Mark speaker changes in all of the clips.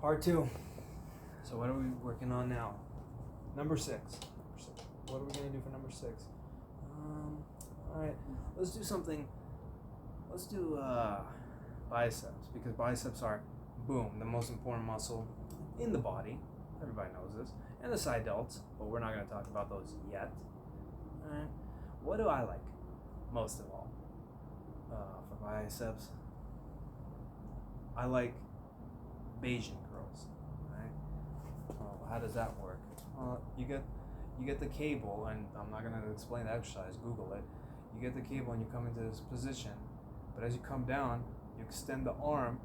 Speaker 1: Part 2. So what are we working on now? Number 6. What are we going to do for number 6? Alright, let's do something. Let's do biceps, because biceps are, boom, the most important muscle in the body. Everybody knows this. And the side delts, but we're not going to talk about those yet. Alright, what do I like most of all for biceps? I like Bayesian curls. Right? Well, how does that work? You get the cable, and I'm not gonna explain the exercise. Google it. You get the cable and you come into this position, but as you come down, you extend the arm,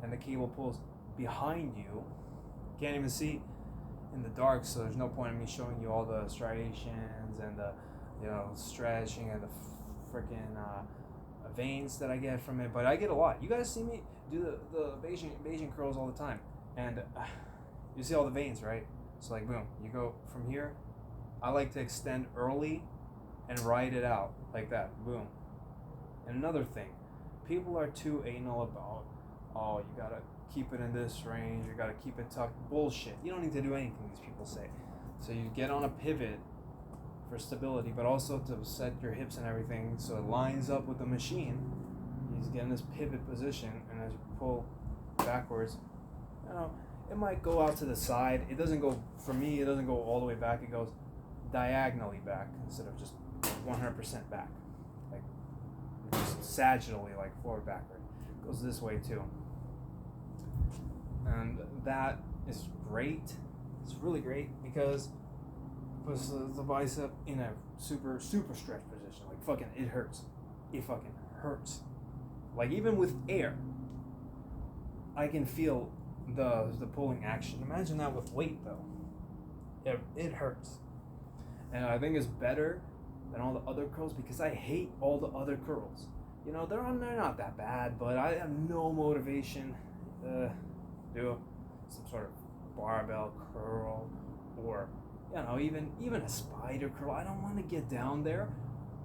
Speaker 1: and the cable pulls behind you. Can't even see in the dark, so there's no point in me showing you all the striations and the stretching and the freaking veins that I get from it. But I get a lot. You guys see me do the Bayesian curls all the time, and you see all the veins, right? So like boom, you go from here. I like to extend early and ride it out like that. Boom. And another thing, people are too anal about, oh, you gotta keep it in this range, you gotta keep it tucked. Bullshit. You don't need to do anything, these people say. So you get on a pivot for stability, but also to set your hips and everything so it lines up with the machine. You just get in this pivot position, and as you pull backwards, it might go out to the side. It doesn't go, for me, it doesn't go all the way back. It goes diagonally back instead of just 100% back. Like just sagittally, like forward, backward. It goes this way too. And that is great. It's really great because it puts the bicep in a super stretch position. Like fucking, it hurts. It fucking hurts. Like even with air, I can feel the pulling action. Imagine that with weight though. It hurts. And I think it's better than all the other curls because I hate all the other curls. They're not that bad, but I have no motivation to do some sort of barbell curl or even a spider curl. I don't want to get down there.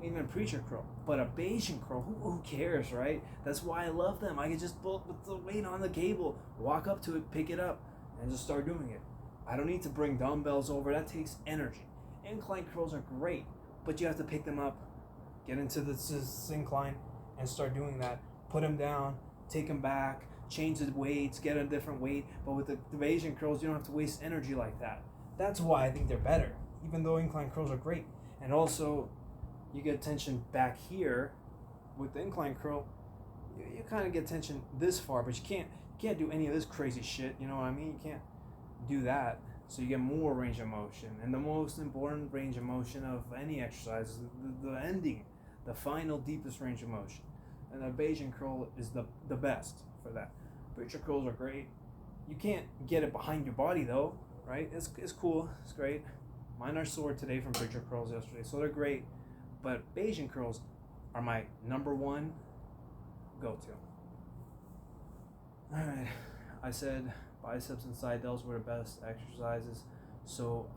Speaker 1: Even a preacher curl, but a Bayesian curl, who cares, right? That's why I love them. I can just put the weight on the cable, walk up to it, pick it up, and just start doing it. I don't need to bring dumbbells over. That takes energy. Incline curls are great, but you have to pick them up, get into this incline, and start doing that. Put them down, take them back, change the weights, get a different weight. But with the Bayesian curls, you don't have to waste energy like that. That's why I think they're better, even though incline curls are great. And also, you get tension back here. With the incline curl, you kind of get tension this far, but you can't do any of this crazy shit. You know what I mean? You can't do that. So you get more range of motion. And the most important range of motion of any exercise is the ending, the final deepest range of motion. And the Bayesian curl is the best for that. Preacher curls are great. You can't get it behind your body though, right? It's cool. It's great. Mine are sore today from preacher curls yesterday, so they're great. But Bayesian curls are my number one go-to. Alright, I said biceps and side delts were the best exercises. So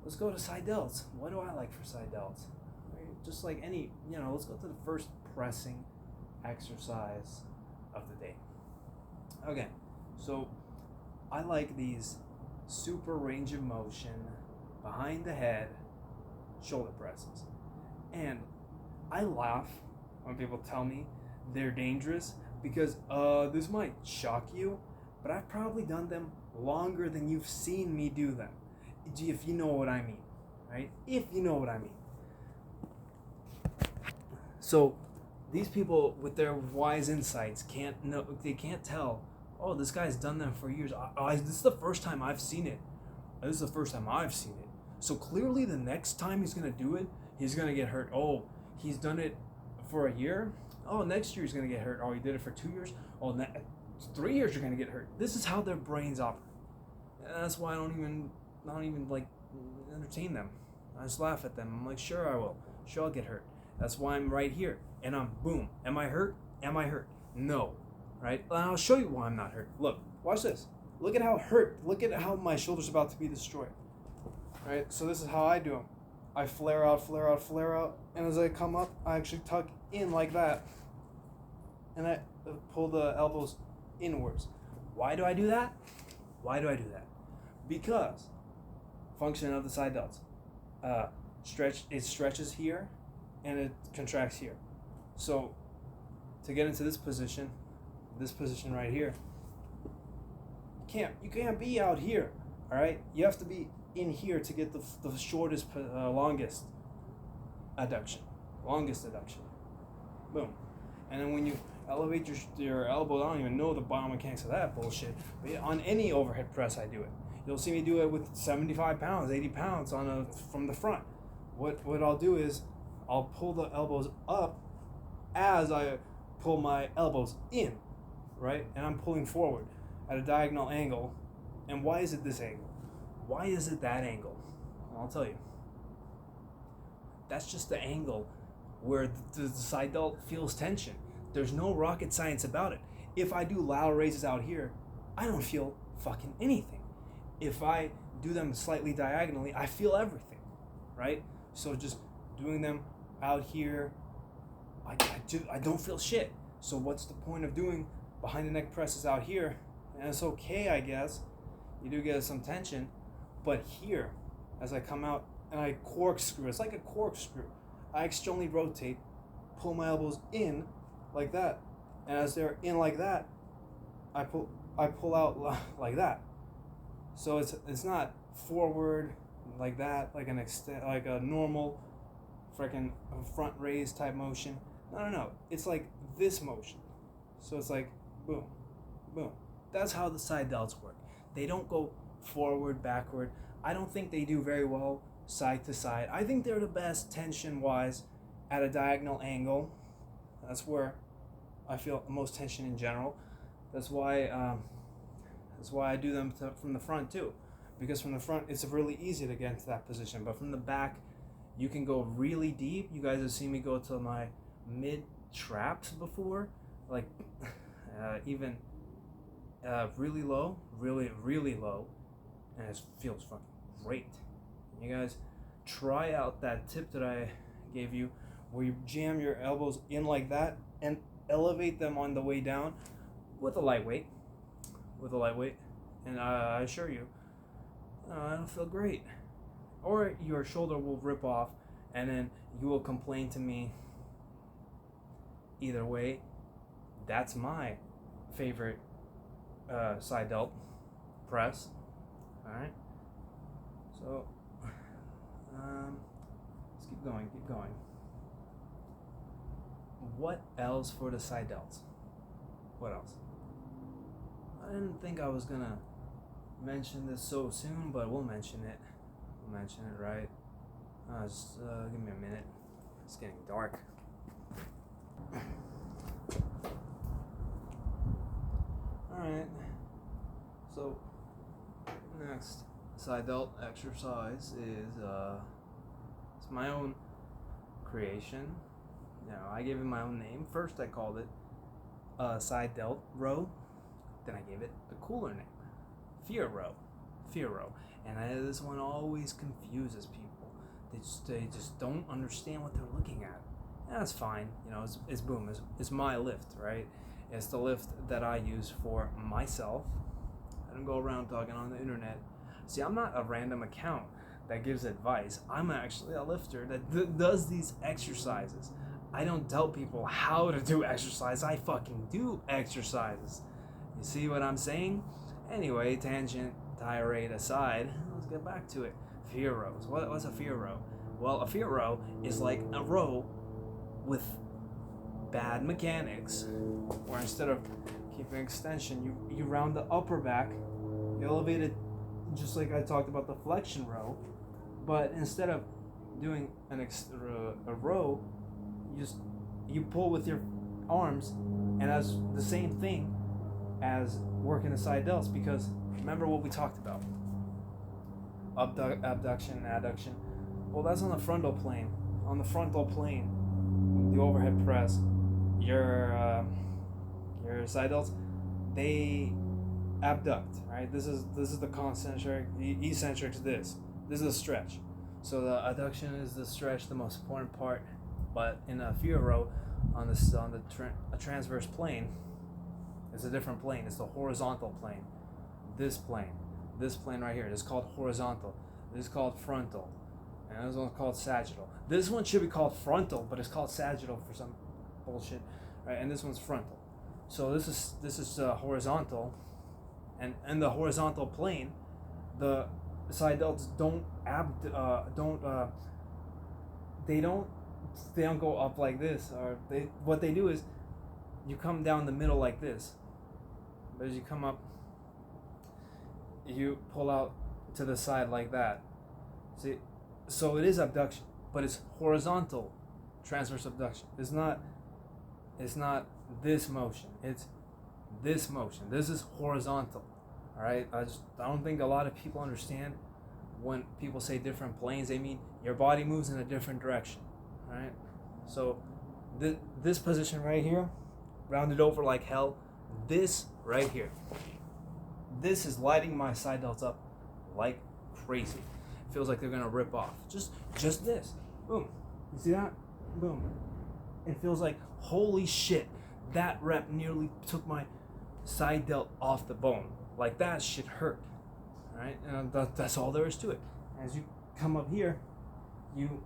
Speaker 1: let's go to side delts. What do I like for side delts? Right? Just like any, let's go to the first pressing exercise of the day. Okay, so I like these super range of motion behind the head shoulder presses. And I laugh when people tell me they're dangerous because this might shock you, but I've probably done them longer than you've seen me do them. If you know what I mean, right? If you know what I mean. So these people with their wise insights can't tell, oh, this guy's done them for years. This is the first time I've seen it. This is the first time I've seen it. So clearly the next time he's going to do it, he's going to get hurt. Oh, he's done it for a year? Oh, next year he's going to get hurt. Oh, he did it for 2 years? Oh, 3 years you're going to get hurt. This is how their brains operate. And that's why I don't even like entertain them. I just laugh at them. I'm like, sure I will. Sure I'll get hurt. That's why I'm right here. And I'm boom. Am I hurt? Am I hurt? No. Right? And I'll show you why I'm not hurt. Look, watch this. Look at how hurt. Look at how my shoulder's about to be destroyed. Right? So this is how I do them. I flare out, flare out, flare out. And as I come up, I actually tuck in like that. And I pull the elbows inwards. Why do I do that? Because function of the side delts. It stretches here and it contracts here. So to get into this position right here, you can't be out here, all right? You have to be in here to get the shortest, longest adduction. Boom. And then when you elevate your elbow, I don't even know the biomechanics of that bullshit, but on any overhead press I do it. You'll see me do it with 75 pounds, 80 pounds from the front. What I'll do is I'll pull the elbows up as I pull my elbows in, right? And I'm pulling forward at a diagonal angle. And why is it this angle? Why is it that angle? I'll tell you. That's just the angle where the side delt feels tension. There's no rocket science about it. If I do lateral raises out here, I don't feel fucking anything. If I do them slightly diagonally, I feel everything, right? So just doing them out here, I don't feel shit. So what's the point of doing behind the neck presses out here? And it's okay, I guess. You do get some tension, but here, as I come out and I corkscrew, it's like a corkscrew. I externally rotate, pull my elbows in like that, and as they're in like that, I pull out like that. So it's not forward like that, like a normal freaking front raise type motion. No. It's like this motion. So it's like boom, boom. That's how the side delts work. They don't go forward, backward. I don't think they do very well side to side. I think they're the best tension-wise at a diagonal angle. That's where I feel the most tension in general. That's why I do them from the front too, because from the front it's really easy to get into that position, but from the back you can go really deep. You guys have seen me go to my mid traps before, like even really low, really low, and it feels fucking great. You guys try out that tip that I gave you, where you jam your elbows in like that and elevate them on the way down with a lightweight, and I assure you, it'll feel great. Or your shoulder will rip off, and then you will complain to me. Either way, that's my favorite side delt press. All right. So let's keep going. What else for the side delts? What else? I didn't think I was gonna mention this so soon, but we'll mention it. Right? Just give me a minute. It's getting dark. Alright. So, next side delt exercise is it's my own creation. Now, I gave it my own name. First, I called it side delt row. Then I gave it the cooler name, fear row. And this one always confuses people. They just don't understand what they're looking at. And that's fine. It's my lift, right? It's the lift that I use for myself. I don't go around talking on the internet. See, I'm not a random account that gives advice. I'm actually a lifter that does these exercises. I don't tell people how to do exercise. I fucking do exercises. You see what I'm saying? Anyway, tangent, tirade aside, let's get back to it. Fear rows. What's a fear row? Well, a fear row is like a row with bad mechanics, where instead of keeping extension, you round the upper back, you elevate it just like I talked about the flexion row, but instead of doing a row, you pull with your arms, and that's the same thing as working the side delts, because remember what we talked about, abduction, adduction. Well, that's on the frontal plane. On the frontal plane, the overhead press, your side delts, they abduct, right? This is the concentric, eccentric. This is a stretch. So the adduction is the stretch, the most important part. But in a fear row, on the transverse plane, It's a different plane. It's the horizontal plane. This plane right here. This is called horizontal. This is called frontal, and this one's called sagittal. This one should be called frontal, but it's called sagittal for some bullshit, right? And this one's frontal. So this is horizontal, and the horizontal plane, the side delts they don't go up like this, or what they do is you come down the middle like this, but as you come up, you pull out to the side like that. See, so it is abduction, but it's horizontal transverse abduction. It's not this motion. It's this motion. This is horizontal. All right. I don't think a lot of people understand when people say different planes. They mean your body moves in a different direction. All right. So this position right here, rounded over like hell. This right here. This is lighting my side delts up like crazy. It feels like they're gonna rip off. Just this. Boom. You see that? Boom. It feels like, holy shit, that rep nearly took my side delt off the bone. Like, that shit hurt. Alright? And that's all there is to it. As you come up here, you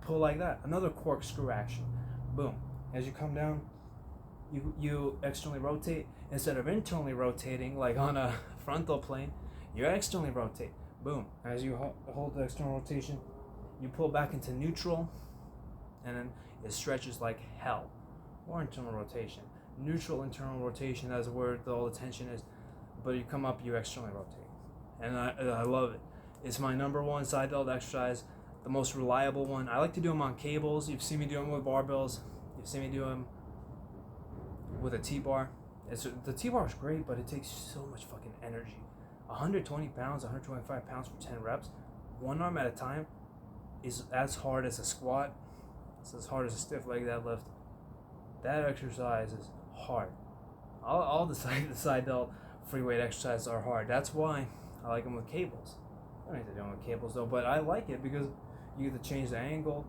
Speaker 1: pull like that. Another corkscrew action. Boom. As you come down, you externally rotate. Instead of internally rotating like on a frontal plane, you externally rotate. Boom. As you hold the external rotation, you pull back into neutral, and then it stretches like hell. Or internal rotation. Neutral, internal rotation, that's where all the tension is. But you come up, you externally rotate. And I love it. It's my number one side delt exercise, the most reliable one. I like to do them on cables. You've seen me do them with barbells. You've seen me do them with a T-bar. The T-bar is great, but it takes so much fucking energy. 120 pounds, 125 pounds for 10 reps, one arm at a time, is as hard as a squat. It's as hard as a stiff leg deadlift. That exercise is hard. All the side delt free weight exercises are hard. That's why I like them with cables. I don't need to do them with cables though, but I like it because you get to change the angle,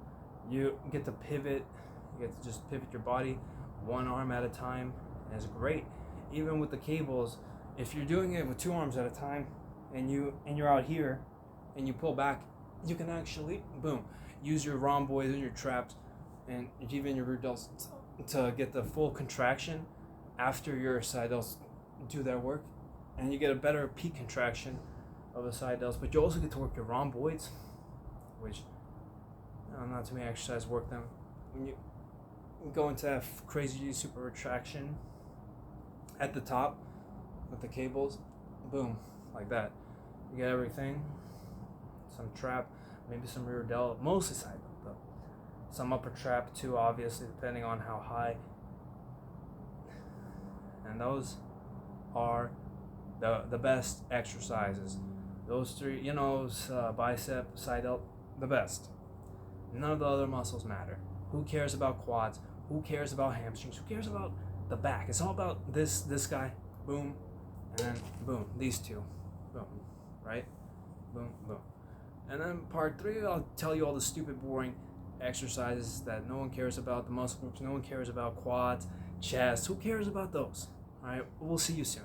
Speaker 1: you get to pivot, you get to just pivot your body one arm at a time. And it's great. Even with the cables, if you're doing it with two arms at a time and you're out here and you pull back, you can actually use your rhomboids and your traps and even your rear delts to get the full contraction after your side delts do their work, and you get a better peak contraction of the side delts, but you also get to work your rhomboids, which not too many exercises work them. When you go into that crazy super retraction at the top with the cables, boom, like that. You get everything, some trap, maybe some rear delt, mostly side delt though. Some upper trap too, obviously, depending on how high. And those are the best exercises. Those three, bicep, side delt, the best. None of the other muscles matter. Who cares about quads? Who cares about hamstrings? Who cares about the back? It's all about this guy, boom, and then boom, these two, boom, right? Boom, boom. And then part 3, I'll tell you all the stupid, boring exercises that no one cares about, the muscle groups no one cares about, quads, chest, who cares about those? All right, we'll see you soon.